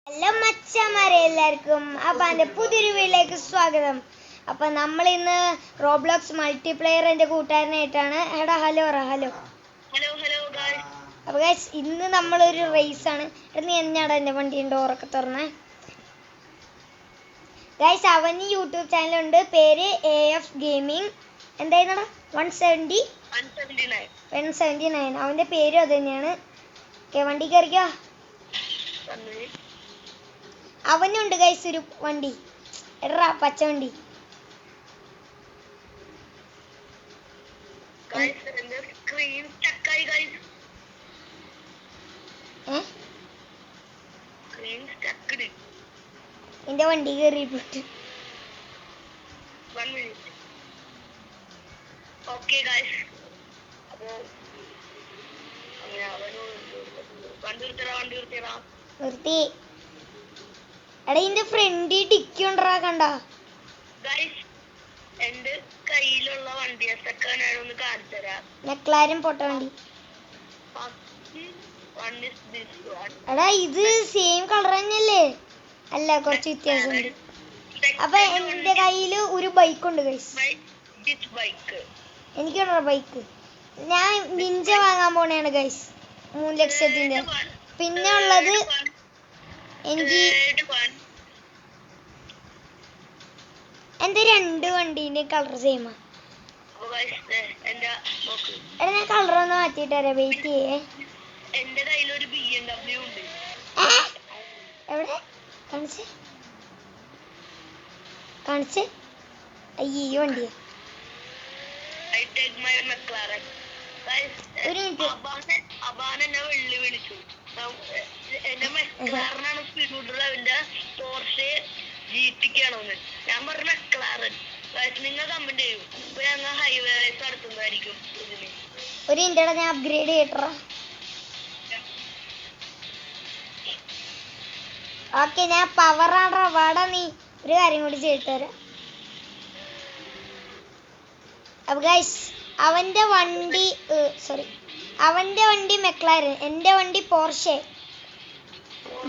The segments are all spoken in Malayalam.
ഹലോ മച്ചന്മാരെ എല്ലാവർക്കും അപ്പാൻ്റെ പുതിയൊരു വീഡിയോയിലേക്ക് സ്വാഗതം. അപ്പം നമ്മൾ ഇന്ന് റോബ്ലോക്സ് മൾട്ടിപ്ലെയർ എൻ്റെ കൂട്ടുകാരനായിട്ടാണ്. എടാ ഹലോ ഹലോ. അപ്പോൾ ഗൈസ് ഇന്ന് നമ്മളൊരു റേസാണ്. നീ എന്നാടാ എൻ്റെ വണ്ടീൻ്റെ ഡോറൊക്കെ തുറന്നേ. ഗൈസ് അവന് യൂട്യൂബ് ചാനലുണ്ട്, പേര് AF ഗെയിമിംഗ്. എന്തായിരുന്നടാ 179 അവൻ്റെ പേരും അത് തന്നെയാണ്. ഓക്കെ വണ്ടി കയറിക്കോ. അവനുണ്ട് ഗൈസ് ഒരു വണ്ടി, എടാ പച്ച വണ്ടി. എന്റെ വണ്ടി കയറിയിട്ട് നിർത്തി. എടാ ഇതിന്റെ ഫ്രണ്ട് ഡിക്കി ഉണ്ടറാ കണ്ട. എന്റെ കയ്യിലുള്ള വണ്ടിയൊക്കെ ഞാനൊന്ന് കാണിച്ചു തരാം. മെക്ലാരൻ പൊട്ട വണ്ടി. എടാ ഇത് സെയിം കളർ തന്നെയല്ലേ? അല്ല കുറച്ച് വ്യത്യാസമുണ്ട്. അപ്പൊ എന്റെ കയ്യില് ഒരു ബൈക്ക് ഉണ്ട് ഗൈസ്. എനിക്കുണ്ടോ ബൈക്ക്? ഞാൻ നിഞ്ച വാങ്ങാൻ പോണേണ് ഗൈസ്, 3 ലക്ഷത്തിന്റെ. പിന്നെ ഉള്ളത് എനിക്ക് എന്റെ 2 വണ്ടീന്റെ കളർ സെയിമാ. എടാ ഞാൻ കളർ ഒന്ന് മാറ്റിട്ട് തരാം, വെയിറ്റ് ചെയ്യേ. എന്റെ കയ്യിലൊരു BMW ഉണ്ട്. എവിടെ കാണിച്ച് കാണിച്ച്. അയ്യോ വണ്ടിയാ. ഒരു മിനിറ്റ്. അബാൻ എന്നെ വിളിച്ചു. എന്റെ മെക്ലാറിനാണ് സ്പീഡ്, പോർഷെ GT-ക്കാണോന്ന്. ഞാൻ പറഞ്ഞ മെക്ലാറൻ. നിങ്ങൾ കമന്റ് ചെയ്യും. ഇപ്പൊ ഞങ്ങൾ ഹൈവേ റേസ് നടത്തുന്നതായിരിക്കും ഇതിന്. ഒരു മിനിറ്റ് ഞാൻ അപ്ഗ്രേഡ് ചെയ്യട്ടാ. ഓക്കെ ഞാൻ പവർ ആണോ വാടാ. നീ ഒരു കാര്യം കൂടി ചെയ്തിട്ട് തരാം. അപ്പൊ ഗൈസ് അവന്റെ വണ്ടി അവന്റെ വണ്ടി മെക്ലാരൻ, എന്റെ വണ്ടി പോർഷെ.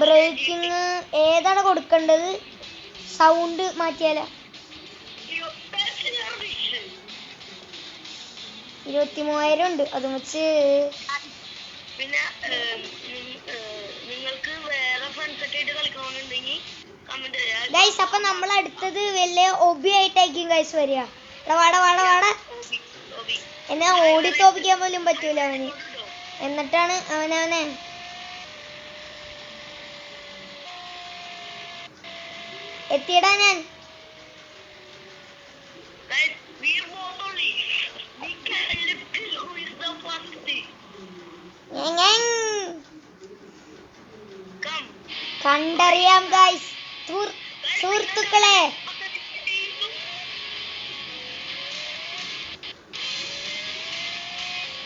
ബ്രേക്കിങ് ഏതാണ് കൊടുക്കേണ്ടത്? സൗണ്ട് മാറ്റിയാലോ? 23,000 ഉണ്ട്. അത് വെച്ച് പിന്നെ നിങ്ങൾക്ക് വേറെ ഫ്രണ്ട്സ് ഒക്കെ ആയിട്ട് കളിക്കണമെന്നുണ്ടെങ്കിൽ കമന്റ് ചെയ്യാം ഗൈസ്. അപ്പൊ നമ്മൾ അടുത്തത് വലിയ ഒബി ആയിട്ടായിരിക്കും ഗൈസ് വരിക. വാട എന്നെ ഓടി തോപ്പിക്കാൻ പോലും പറ്റൂല അവന്. എന്നിട്ടാണ് അവനെ എത്തിയടാ ഞാൻ. കണ്ടറിയാം ഗൈസ്. സുഹൃത്തുക്കളെ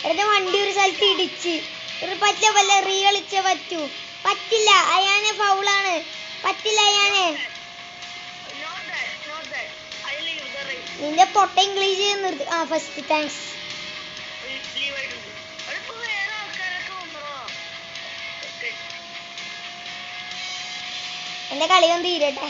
എന്റെ വണ്ടി ഒരു സ്ഥലത്ത് ഇടിച്ച്. പറ്റില്ല റീ കളിച്ചേ പറ്റൂ. പറ്റില്ല, അയാനെ ഫൗളാണ്. പറ്റില്ല അയാനെ. നിന്റെ പൊട്ട ഇംഗ്ലീഷ് നിർത്തി. First thanks. എന്റെ കളിയൊന്നും തീരട്ടെ.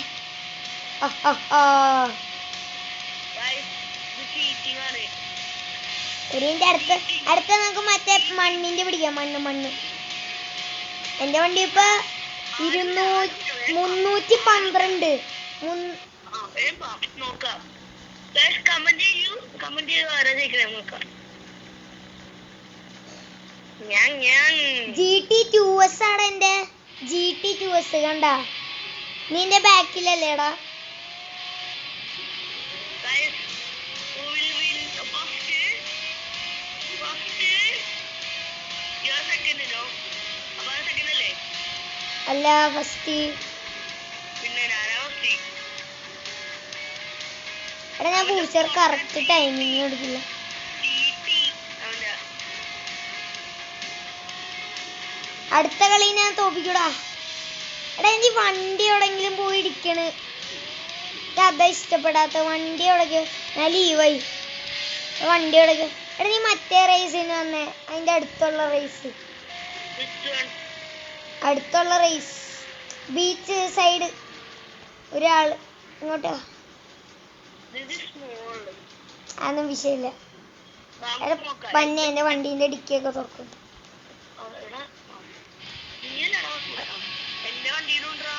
അടുത്ത നമുക്ക് മറ്റേ മണ്ണിന്റെ പിടിക്കാം. മണ്ണ്. എന്റെ വണ്ടി ഇപ്പൊ 312. GT2S ആണ് എന്റെ. GT2S കണ്ട. നിന്റെ ബാക്കിലല്ലേടാ? അല്ല ഫസ്റ്റ്. എടാ ഞാൻ പൂച്ചർ കറക്റ്റ് ടൈമിങ് കൊടുക്കില്ല. അടുത്ത കളി ഞാൻ തോപ്പിക്കൂടാ. എടാ എനിക്ക് വണ്ടി എവിടെങ്കിലും പോയി ഇടിക്കണ്. അതാ ഇഷ്ടപ്പെടാത്ത വണ്ടി എവിടേക്ക്. ഞാൻ ലീവായി. വണ്ടി എവിടേക്ക്. എടാ നീ മറ്റേ റേസിന് വന്നേ, അതിന്റെ അടുത്തുള്ള റേസ്. ബീച്ച് സൈഡ് ഒരാൾ ഇങ്ങോട്ടാ. അതൊന്നും വിഷയമില്ല. പന്നെ എന്റെ വണ്ടീന്റെ ഡിക്കിയൊക്കെ തുറക്കും. എന്റെ വണ്ടിയിലുണ്ടാ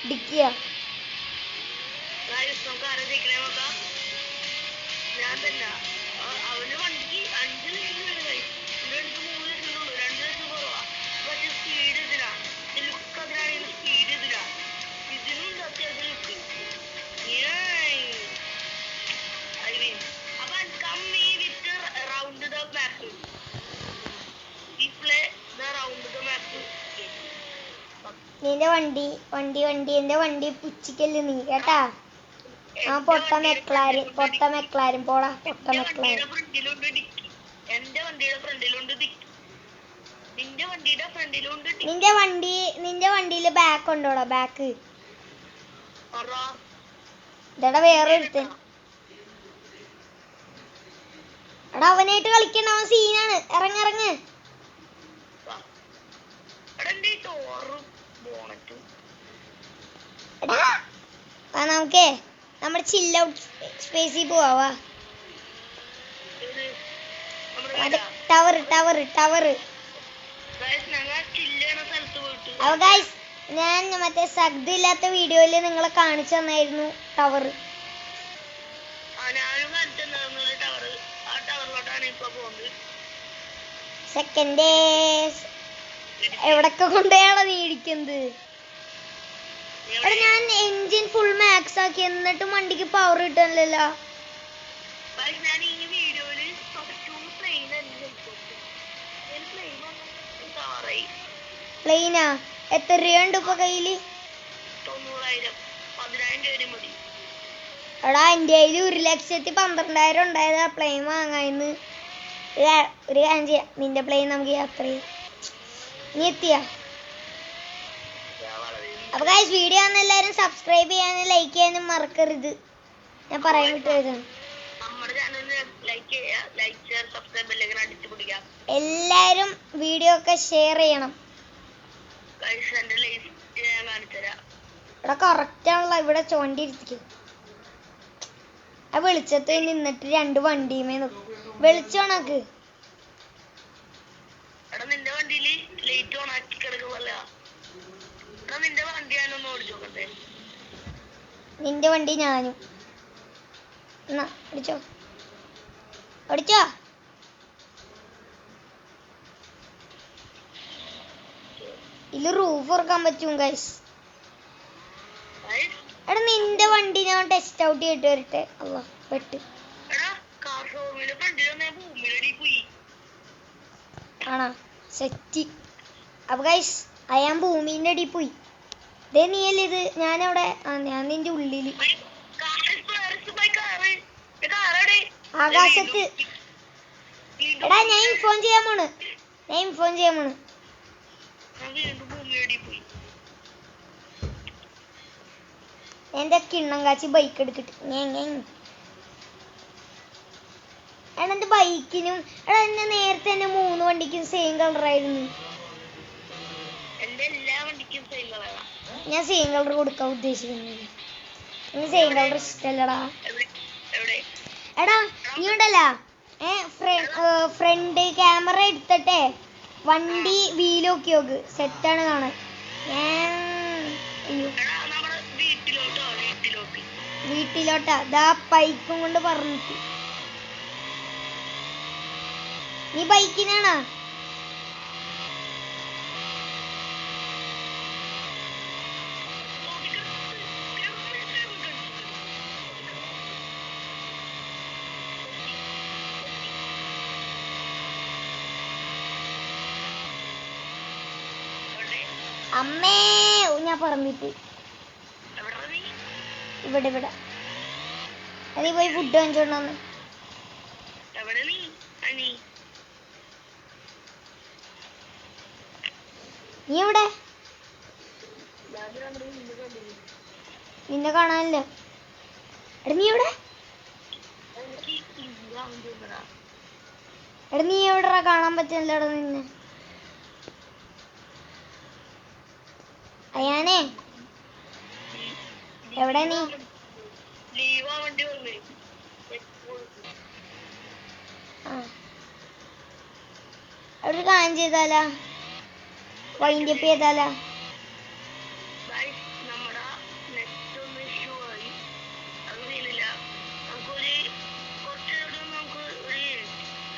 ഡിക്കിയാ നമുക്ക് ആരെ ജയിക്കണേ നോക്കാം. ഞാൻ തന്നെ അവന് വണ്ടിക്ക് 5 ലക്ഷം വരെ എന്റെ അടുത്ത് 3 ലക്ഷം ഉള്ളൂ. 2 ലക്ഷം കുറവാ. പക്ഷെ സ്പീഡ് ഇതിനാ. ലുക്ക് അതിനാണെങ്കിൽ സ്പീഡ് ഇതിനാ. ഇതിനും അത്യാവശ്യം ലുക്ക്. അപ്പൊ come me with round the map. ഈ play the round the map. നിന്റെ വണ്ടി എന്റെ വണ്ടി പുച്ചിക്കല് നീ കേട്ടാ. ആ പൊട്ട മെക്ലാരൻ പോടാ. പൊട്ട മെക്ലാരൻ എന്റെ വണ്ടിയുടെ ഫ്രണ്ടിലുണ്ട് ഡിക്കി. നിന്റെ വണ്ടിയില് ബാക്ക് ഉണ്ടോടാ? ബാക്ക് ഇതടാ വേറെ ഒരുത്തൻ. എടാ അവനായിട്ട് കളിക്കണ്ട, അവൻ സീനാണ്. ഇറങ്ങ്. എടാ നമുക്കേ നമ്മുടെ ചില്ല ഔട്ട് സ്പേസിൽ പോവാ. ടവർ അപ്പൊ ഗൈസ് ഞാൻ മറ്റേ ശബ്ദം ഇല്ലാത്ത വീഡിയോയില് നിങ്ങളെ കാണിച്ചു തന്നായിരുന്നു ടവർ. സെക്കൻഡ് എവിടൊക്കെ കൊണ്ടുപോയാണോ നീ ഇരിക്കുന്നത്? എടാ ഞാൻ എൻജിൻ ഫുൾ മാക്സ് ആക്കി എന്നിട്ടും വണ്ടിക്ക് പവർ കിട്ടാനില്ലല്ലോ. പ്ലെയിനാ? എത്ര രൂപയുണ്ട് ഇപ്പൊ കയ്യില്? 90,000 മതി. എടാ എന്റെ കയ്യില് 1,12,000 ഉണ്ടായതാ പ്ലെയിൻ വാങ്ങാന്ന്. ഒരു കാര്യം ചെയ്യാം, നിന്റെ പ്ലെയിൻ നമുക്ക് യാത്ര ചെയ്യാം. നീ എത്തിയാ? അപ്പൊ ഗൈസ് വീഡിയോ ആണ് എല്ലാവരും സബ്സ്ക്രൈബ് ചെയ്യാനും ലൈക്ക് ചെയ്യാനും മറക്കരുത്. ഞാൻ പറയാൻ വിട്ടുപോയതാണ്. എല്ലാരും വീഡിയോ ഒക്കെ ഷെയർ ചെയ്യണം. ഇവിടെ കറക്റ്റ് ആണല്ലോ. ഇവിടെ ചോണ്ടിരിക്കും. ആ വെളിച്ചത്ത് നിന്നിട്ട് 2 വണ്ടിയുമേ നോക്കും. വെളിച്ചോണക്ക് നിന്റെ വണ്ടിയില് ലൈറ്റ് ഓൺ ആക്കി കിടക്കുമല്ല. നിന്റെ വണ്ടി ഞാനൊന്ന് ഓടിച്ചു നോക്കട്ടെ. നിന്റെ വണ്ടി ഞാനും. എന്നാ ഓടിച്ചോ. ഇതില് റൂഫ് ഉറക്കാൻ പറ്റും ഗൈസ്. എടാ നിന്റെ വണ്ടി ഞാൻ ടെസ്റ്റ് ഔട്ട് ചെയ്തിട്ട് വരട്ടെ. അല്ല പെട്ട് ആണോ? സെറ്റ്. അപ്പൊ ഗൈസ് അയാൻ ഭൂമിന്റെ അടിയിൽ പോയി. ഇതേ നീയല്ലേ ഇത്? ഞാനവിടെ ഞാൻ നിന്റെ ഉള്ളില് ആകാശത്ത്. എടാ ഞാൻ ഇൻഫോം ചെയ്യാൻ പോണ്. എന്റെ കിണ്ണം കാച്ചി ബൈക്ക് എടുക്കട്ടെ. എടാ എന്റെ ബൈക്കിനും എടാ എന്നെ നേരത്തെ എന്റെ 3 വണ്ടിക്കും സെയിം കളറായിരുന്നു. ഞാൻ സെയിം കളർ കൊടുക്കാൻ ഉദ്ദേശിക്കുന്നില്ല. എനിക്ക് സെയിം കളർ ഇഷ്ടല്ലടാ. എടാ നീ ഉണ്ടല്ല ഫ്രണ്ട് ക്യാമറ എടുത്തിട്ടെ വണ്ടി വീലോക്കി നോക്ക്. സെറ്റാണ് കാണാൻ. അയ്യോ വീട്ടിലോട്ടാ ദാ ബൈക്കും കൊണ്ട് പറഞ്ഞിട്ട്. നീ ബൈക്കിനാണോ? അമ്മേ ഞാൻ പറഞ്ഞിട്ട് ഇവിടെ നീ പോയി ഫുഡ് വാങ്ങിച്ചോണ്ടന്ന്. നീ എവിടെ? നിന്നെ കാണാനില്ല. എടാ നീ എവിടെ? നീ എവിടെടാ? കാണാൻ പറ്റില്ലടാ നിന്നെ. എവിടെ നീ? ലീവാ വണ്ടി വന്നേ. ആ അവിടെ ഒരു കാര്യം ചെയ്താലാ? വൈൻഡ് അപ്പ് ചെയ്താലാ? ഗൈസ് നമ്മുടെ നെറ്റ് ഒന്ന് ഇഷ്യൂ ആയി. അത് ചെയ്യുന്നില്ല. നമുക്കൊരു കുറച്ച് നമുക്ക് ഒരു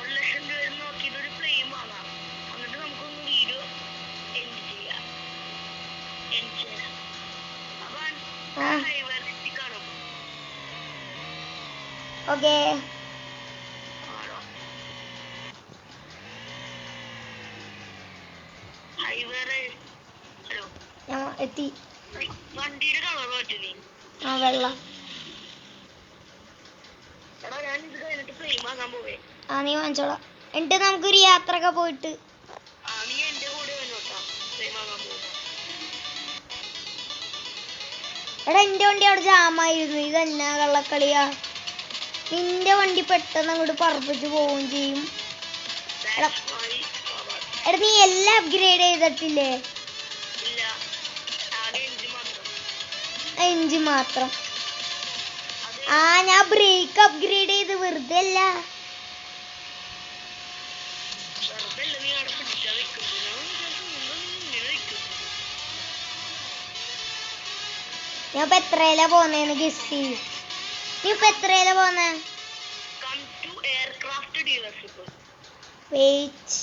1,00,000 രൂപ നോക്കിയിട്ട് ഒരു ഫ്ലെയിം വാങ്ങാം. എന്നിട്ട് നമുക്കൊന്ന് വീഡിയോ എൻഡ് ചെയ്യാം. അപ്പൊ ആ ഹൈവേർ എത്തിക്കാണോ? ഓക്കേ. ഹൈവേറെ ഹലോ ഞാൻ എത്തി. വണ്ടിയുടെ കളർ മാറ്റി നീ. ആ വെള്ളം. എടാ ഞാൻ ഇത് കഴിഞ്ഞിട്ട് ഫ്ലെയിം വാങ്ങാൻ പോവേ. ആ നീ വാങ്ങിച്ചോളാം. എന്നിട്ട് നമുക്കൊരു യാത്രയൊക്കെ പോയിട്ട്. നീ എന്റെ കൂടെ വന്നോട്ടാ ഫ്ലെയിം വാങ്ങാൻ പോകും. എടാ എന്റെ വണ്ടി അവിടെ ജാമായിരുന്നു. ഇതെന്നാ കള്ളക്കളിയാ? നിന്റെ വണ്ടി പെട്ടെന്ന് അങ്ങോട്ട് പറപ്പിച്ച് പോവുകയും ചെയ്യും. എടാ നീ എല്ലാം അപ്ഗ്രേഡ് ചെയ്തിട്ടില്ലേ? ഇല്ല, ആകെ എഞ്ചിൻ മാത്രം. എഞ്ചിൻ മാത്രം. ആ ഞാൻ ബ്രേക്ക് അപ്ഗ്രേഡ് ചെയ്ത് വെറുതെ അല്ല. വെറുതെ അല്ല, നീ അവിടെ പിടിച്ചാ വെക്കും. ഇങ്ങനെ വെക്കും. ഞാൻ ഇപ്പൊ എത്രയിലാ പോന്നേന്ന് ഗസ് ചെയ്യ്. നീ ഇപ്പൊ എത്രയിലാ പോന്നെ? Come to aircraft dealership. Wait.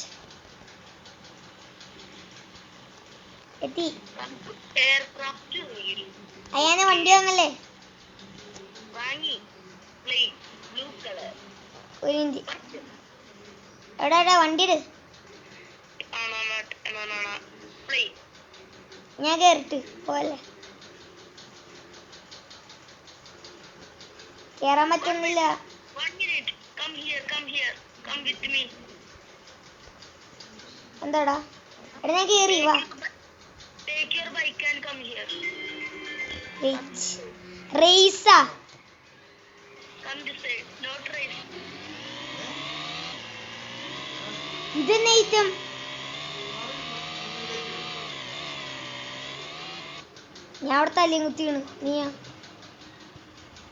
എത്തി. എയർക്രാഫ്റ്റ് അയ്യാനെ വണ്ടി വാങ്ങല്ലേ? വാങ്ങി. Plain blue colour. ഒരു മിനിറ്റ്. എടാ എടാ വണ്ടി ഇട്. പ്ലെയിൻ. ഞാൻ കേറിട്ട് പോലെ കേറാൻ പറ്റുന്നില്ല. 1 minute. Come here. Come with me. എന്താടാ? എടാ ഞാൻ കേറി വാ. Take your bike and come here. Wait. റേസാ? Come this side. Not race. ഇതെന്നെ ഐറ്റം. ഞാൻ അവിടെ തല്ലിയും കുത്തി വീണു. നീയാ?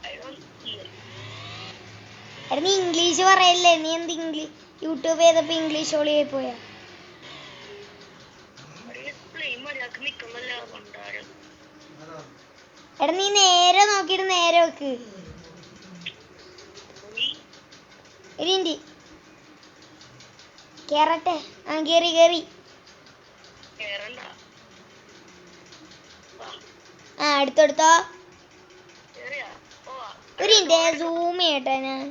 I don't hear. എടാ നീ ഇംഗ്ലീഷ് പറയല്ലേ? നീ എന്ത് ഇംഗ്ലീഷ് യൂട്യൂബ് ചെയ്തപ്പോ ഇംഗ്ലീഷ് ഒളിയായി പോയാ? Plane മര്യാദക്ക് നിൽക്കുന്നില്ല കൊണ്ടാരം. എടാ നീ നേരെ നോക്കിയിട്ട് നേരെ വെക്ക്. ഇരിണ്ടി കേറട്ടെ. ആ കേറി. കേറണ്ട. ആ എടുത്തോ. കേറിയാ? പോവാ. ഒരു മിനിറ്റ് സൂം ചെയ്യട്ടെ ഞാൻ.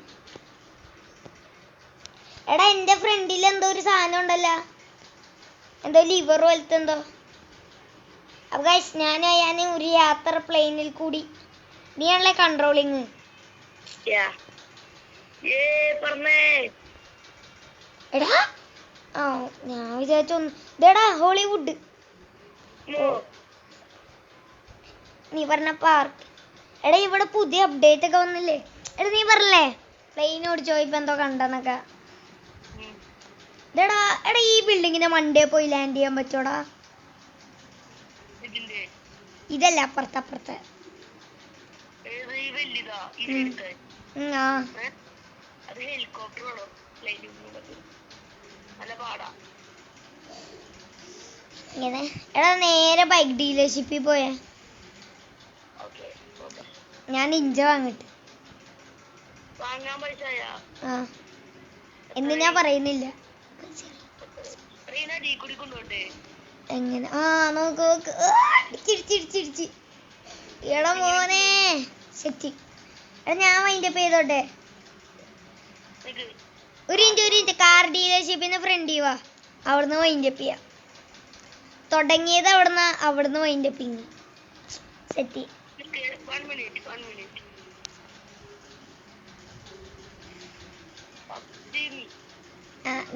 എടാ എന്റെ ഫ്രണ്ടിൽ എന്തോ ഒരു സാധനം ഉണ്ടല്ലോ. എന്തോ ലിവർ പോലത്തെ എന്തോ. അപ്പൊ ഗൈസ് ഞാൻ ഒരു യാത്ര പ്ലെയിനിൽ കൂടി. നീയാണല്ലേ കൺട്രോളിങ്? എടാ ആ ഞാൻ വിചാരിച്ചൊന്ന്. ഇതെടാ ഹോളിവുഡ്. നീ പറഞ്ഞ പാർക്ക്. എടാ ഇവിടെ പുതിയ അപ്ഡേറ്റ് ഒക്കെ വന്നില്ലേ? എടാ നീ പറഞ്ഞില്ലേ പ്ലെയിൻ ഓടിച്ചോ ഇപ്പൊ എന്തോ കണ്ടെന്നൊക്കെ. എടാ ഈ ബിൽഡിങ്ങിന്റെ മണ്ടേ പോയി ലാൻഡ് ചെയ്യാൻ പറ്റോടാ? ഇതല്ല അപ്പുറത്തെ. ആ ഇങ്ങനെ. എടാ നേരെ ബൈക്ക് ഡീലർഷിപ്പിൽ പോയേ. ഞാൻ നിഞ്ച വാങ്ങട്ടെ. ആ എന്ന് ഞാൻ പറയുന്നില്ല. എങ്ങനെ? ആ നോക്ക്. ചിരിച്ച്. എടാ മോനെ സെറ്റി. എടാ ഞാൻ വൈൻഡ് അപ്പ് ചെയ്തോട്ടെ. ഒരു മിനിറ്റ്. കാർ ഡീലർഷിപ്പിന്റെ ഫ്രണ്ടിൽ വാ. അവിടുന്ന് വൈൻഡ് അപ്പ് ചെയ്യാം. തുടങ്ങിയത് അവിടുന്ന് വൈൻഡ് അപ്പ് ചെയ്യും. സെറ്റി.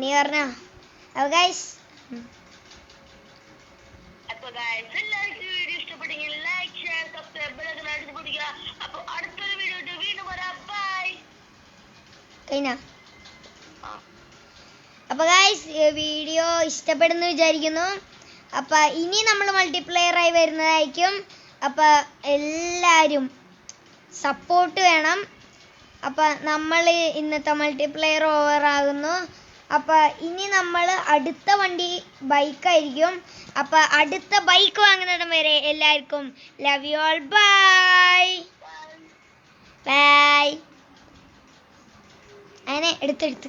നീ പറഞ്ഞോ? അപ്പൊ ഗൈസ് എല്ലാവർക്കും വീഡിയോ ഇഷ്ടപ്പെട്ടെങ്കിൽ ലൈക്ക്, ഷെയർ, സബ്സ്ക്രൈബ് ബെൽ അടിച്ച് പൊടിക്കുക. അപ്പോൾ അടുത്തൊരു വീഡിയോ വീണ്ടും വരാം. ബൈ. കഴിഞ്ഞ. അപ്പൊ ഗൈസ് വീഡിയോ ഇഷ്ടപ്പെടുന്നു വിചാരിക്കുന്നു. അപ്പൊ ഇനി നമ്മൾ മൾട്ടിപ്ലെയർ ആയി വരുന്നതായിരിക്കും. അപ്പം എല്ലാവരും സപ്പോർട്ട് വേണം. അപ്പം നമ്മൾ ഇന്നത്തെ മൾട്ടിപ്ലെയർ ഓവർ ആകുന്നു. അപ്പം ഇനി നമ്മൾ അടുത്ത വണ്ടി ബൈക്കായിരിക്കും. അപ്പം അടുത്ത ബൈക്ക് വാങ്ങുന്നിടം വരെ എല്ലാവർക്കും love you all. Bye bye. അങ്ങനെ എടുത്തെടുത്ത്